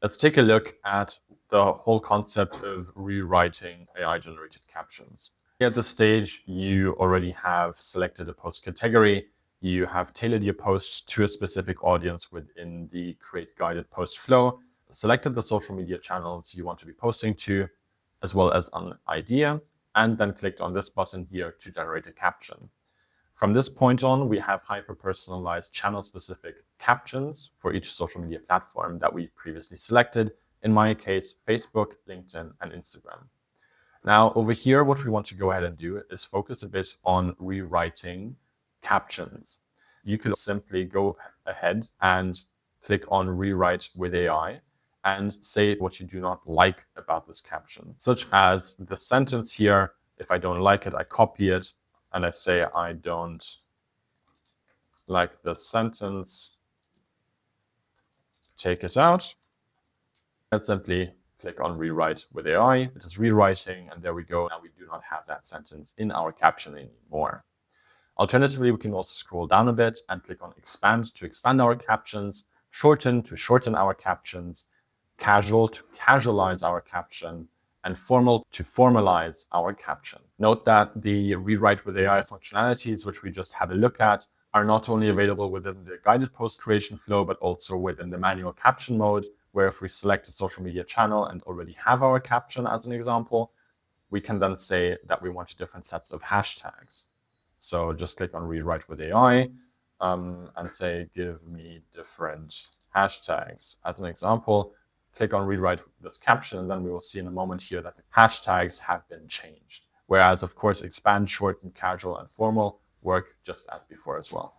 Let's take a look at the whole concept of rewriting AI-generated captions. At this stage, you already have selected a post category. You have tailored your posts to a specific audience within the Create Guided Post flow, selected the social media channels you want to be posting to, as well as an idea, and then clicked on this button here to generate a caption. From this point on, we have hyper-personalized channel-specific captions for each social media platform that we previously selected, in my case, Facebook, LinkedIn, and Instagram. Now, over here, what we want to go ahead and do is focus a bit on rewriting captions. You could simply go ahead and click on Rewrite with AI and say what you do not like about this caption, such as the sentence here. If I don't like it, I copy it and I say, I don't like the sentence, take it out, and simply click on Rewrite with AI. It is rewriting, and there we go. Now we do not have that sentence in our caption anymore. Alternatively, we can also scroll down a bit and click on Expand to expand our captions, Shorten to shorten our captions, Casual to casualize our caption, and Formal to formalize our caption. Note that the Rewrite with AI functionalities, which we just had a look at, are not only available within the guided post creation flow, but also within the manual caption mode, where if we select a social media channel and already have our caption as an example, we can then say that we want different sets of hashtags. So just click on Rewrite with AI and say, give me different hashtags. As an example, click on Rewrite this caption, and then we will see in a moment here that the hashtags have been changed. Whereas, of course, Expand, Shorten, Casual, and Formal work just as before as well.